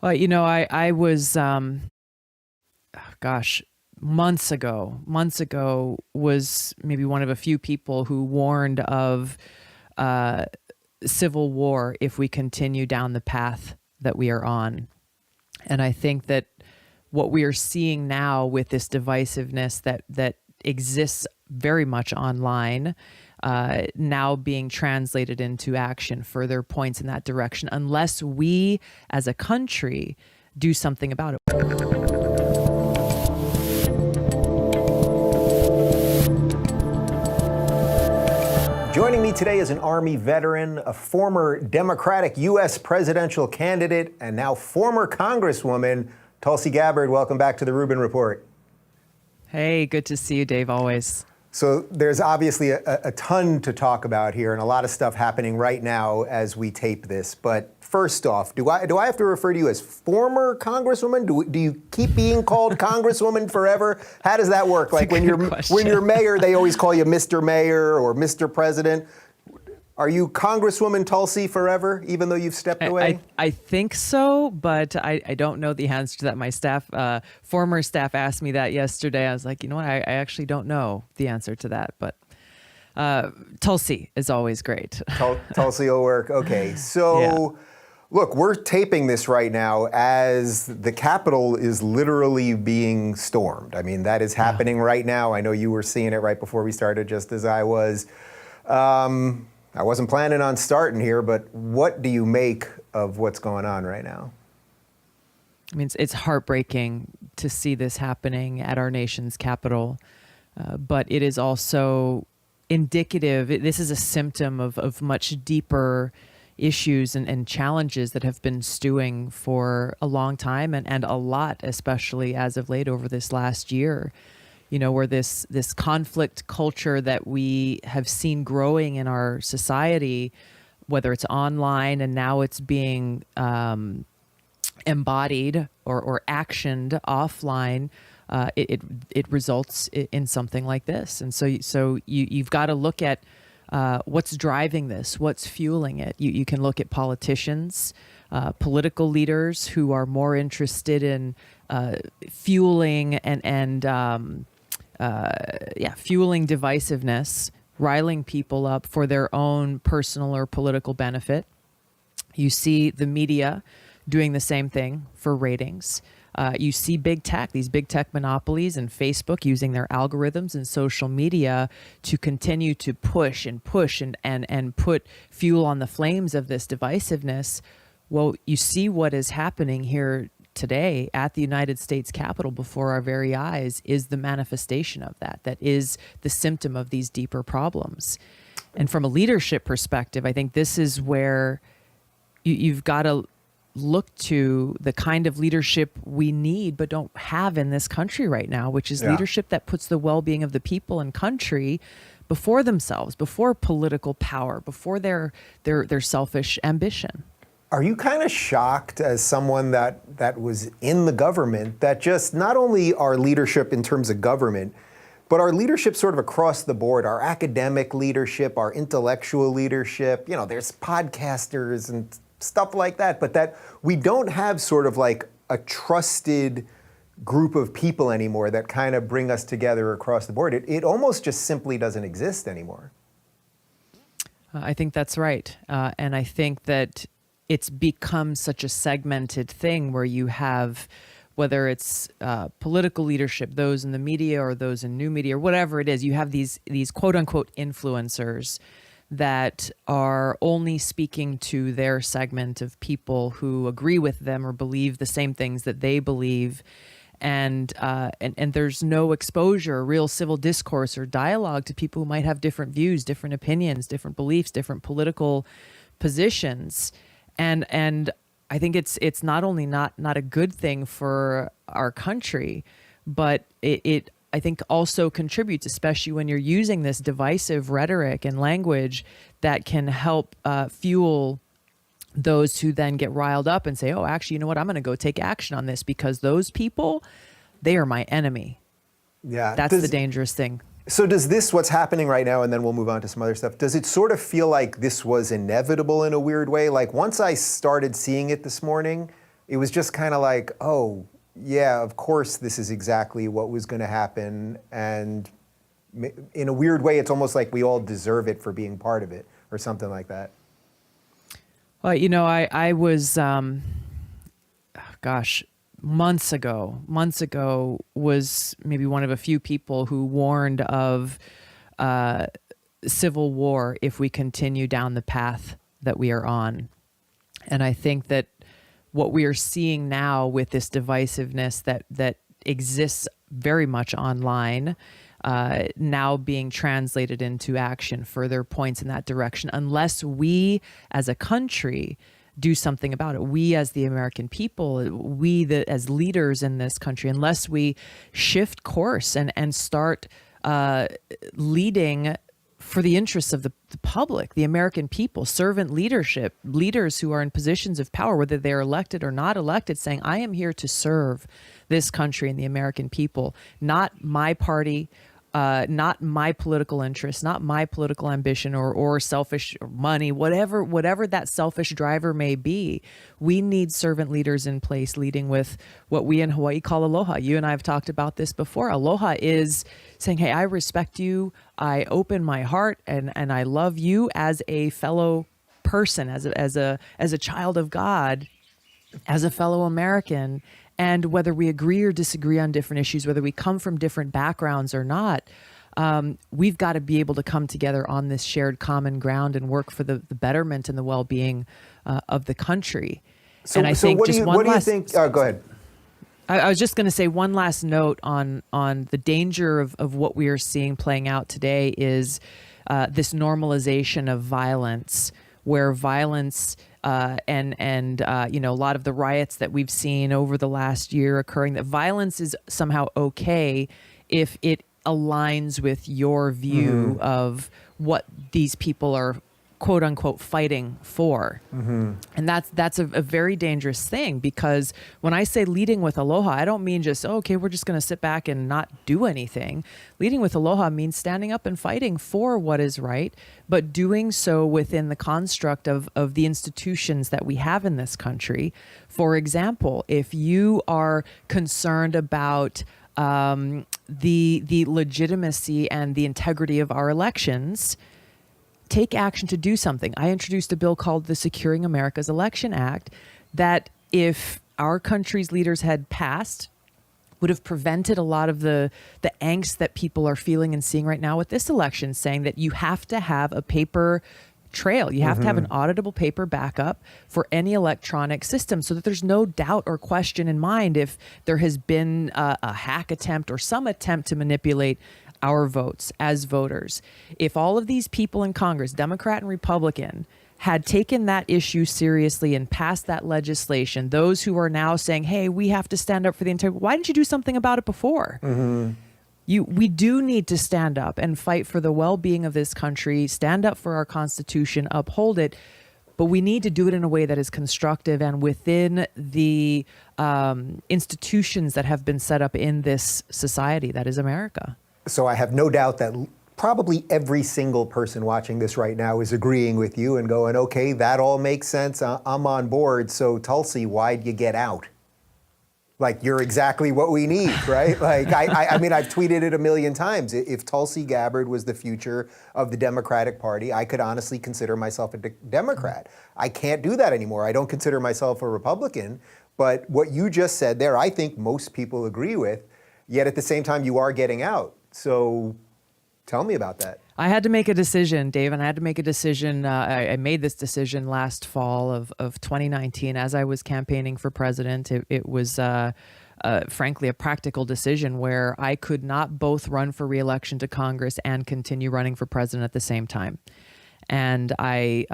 Well, I was, gosh, months ago was maybe one of a few people who warned of uh, civil war if we continue down the path that we are on. And I think that what we are seeing now with this divisiveness that exists very much online, now being translated into action, further points in that direction, unless we as a country do something about it. Joining me today is an Army veteran, a former Democratic U.S. presidential candidate, and now former Congresswoman, Tulsi Gabbard. Welcome back to the Rubin Report. Hey, good to see you, Dave, always. So there's obviously a ton to talk about here and a lot of stuff happening right now as we tape this. But first off, do I have to refer to you as former Congresswoman? Do you keep being called Congresswoman forever? How does that work? Like when you're mayor, they always call you Mr. Mayor or Mr. President. Are you Congresswoman Tulsi forever, even though you've stepped away? I think so, but I don't know the answer to that. My former staff asked me that yesterday. I was like, you know what? I actually don't know the answer to that, but Tulsi is always great. Tulsi will work. Okay, so yeah. Look, we're taping this right now as the Capitol is literally being stormed. I mean, that is happening right now. I know you were seeing it right before we started, just as I was. I wasn't planning on starting here, but what do you make of what's going on right now? I mean, it's heartbreaking to see this happening at our nation's capital, but it is also indicative. This is a symptom of much deeper issues and challenges that have been stewing for a long time and a lot, especially as of late over this last year. Where this conflict culture that we have seen growing in our society, whether it's online and now it's being embodied or actioned offline, it results in something like this. And so you've got to look at what's driving this, what's fueling it. You can look at politicians, political leaders who are more interested in fueling fueling divisiveness, riling people up for their own personal or political benefit. You see the media doing the same thing for ratings. You see these big tech monopolies and Facebook using their algorithms and social media to continue to push and put fuel on the flames of this divisiveness. Well, you see what is happening here today at the United States Capitol before our very eyes is the manifestation of that is the symptom of these deeper problems. And from a leadership perspective, I think this is where you've got to look to the kind of leadership we need but don't have in this country right now, which is leadership that puts the well-being of the people and country before themselves, before political power, before their selfish ambition. Are you kind of shocked as someone that was in the government that just not only our leadership in terms of government, but our leadership sort of across the board, our academic leadership, our intellectual leadership, there's podcasters and stuff like that, but that we don't have sort of like a trusted group of people anymore that kind of bring us together across the board. It almost just simply doesn't exist anymore. I think that's right. And I think that it's become such a segmented thing where you have, whether it's political leadership, those in the media or those in new media or whatever it is, you have these quote unquote influencers that are only speaking to their segment of people who agree with them or believe the same things that they believe. And there's no exposure, real civil discourse or dialogue to people who might have different views, different opinions, different beliefs, different political positions. And I think it's not only not a good thing for our country, but it I think also contributes, especially when you're using this divisive rhetoric and language that can help fuel those who then get riled up and say, oh, actually, you know what, I'm going to go take action on this because those people, they are my enemy. Yeah, that's the dangerous thing. So does this, what's happening right now, and then we'll move on to some other stuff, does it sort of feel like this was inevitable in a weird way? Like once I started seeing it this morning, it was just kind of like, oh, yeah, of course this is exactly what was going to happen. And in a weird way, it's almost like we all deserve it for being part of it or something like that. Well, I was, months ago was maybe one of a few people who warned of civil war if we continue down the path that we are on. And I think that what we are seeing now with this divisiveness that exists very much online, now being translated into action, further points in that direction, unless we as a country do something about it. We as the American people, as leaders in this country, unless we shift course and start leading for the interests of the public, the American people, servant leadership, leaders who are in positions of power, whether they're elected or not elected, saying, I am here to serve this country and the American people, not my party, not my political interest, not my political ambition or selfish money, whatever that selfish driver may be. We need servant leaders in place leading with what we in Hawaii call aloha. You and I have talked about this before. Aloha is saying, hey, I respect you. I open my heart and I love you as a fellow person, as a child of God, as a fellow American. And whether we agree or disagree on different issues, whether we come from different backgrounds or not, we've got to be able to come together on this shared common ground and work for the betterment and the well-being of the country. So, and I think what do you think? Go ahead. I was just going to say one last note on the danger of what we are seeing playing out today is this normalization of violence, where violence and a lot of the riots that we've seen over the last year occurring, that violence is somehow okay if it aligns with your view of what these people are quote unquote fighting for. And that's a very dangerous thing, because when I say leading with aloha, I don't mean just, okay, we're just going to sit back and not do anything. Leading with aloha means standing up and fighting for what is right, but doing so within the construct of the institutions that we have in this country. For example, if you are concerned about the legitimacy and the integrity of our elections, take action to do something. I introduced a bill called the Securing America's Election Act that, if our country's leaders had passed, would have prevented a lot of the angst that people are feeling and seeing right now with this election, saying that you have to have a paper trail. You have to have an auditable paper backup for any electronic system, so that there's no doubt or question in mind if there has been a hack attempt or some attempt to manipulate our votes as voters. If all of these people in Congress, Democrat and Republican, had taken that issue seriously and passed that legislation, those who are now saying, hey, we have to stand up for the integrity, why didn't you do something about it before? We do need to stand up and fight for the well-being of this country, stand up for our Constitution, uphold it, but we need to do it in a way that is constructive and within the institutions that have been set up in this society that is America. So I have no doubt that probably every single person watching this right now is agreeing with you and going, okay, that all makes sense. I'm on board. So Tulsi, why'd you get out? Like, you're exactly what we need, right? Like, I mean, I've tweeted it a million times. If Tulsi Gabbard was the future of the Democratic Party, I could honestly consider myself a Democrat. I can't do that anymore. I don't consider myself a Republican. But what you just said there, I think most people agree with. Yet at the same time, you are getting out. So tell me about that. I had to make a decision, Dave, and I had to make a decision. I made this decision last fall of 2019 as I was campaigning for president. It was, frankly, a practical decision where I could not both run for re-election to Congress and continue running for president at the same time. And I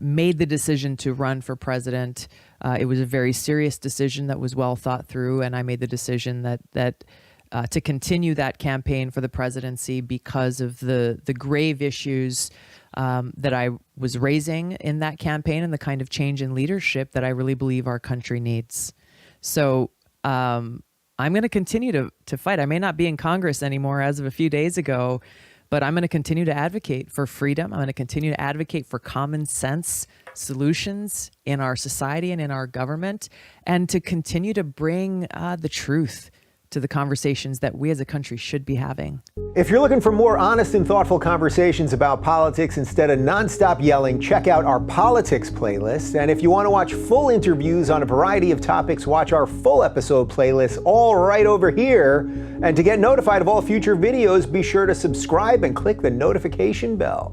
made the decision to run for president. It was a very serious decision that was well thought through, and I made the decision that to continue that campaign for the presidency because of the grave issues that I was raising in that campaign and the kind of change in leadership that I really believe our country needs. So I'm going to continue to fight. I may not be in Congress anymore as of a few days ago, but I'm going to continue to advocate for freedom. I'm going to continue to advocate for common sense solutions in our society and in our government, and to continue to bring the truth to the conversations that we as a country should be having. If you're looking for more honest and thoughtful conversations about politics instead of nonstop yelling, check out our politics playlist. And if you want to watch full interviews on a variety of topics, watch our full episode playlist, all right over here. And to get notified of all future videos, be sure to subscribe and click the notification bell.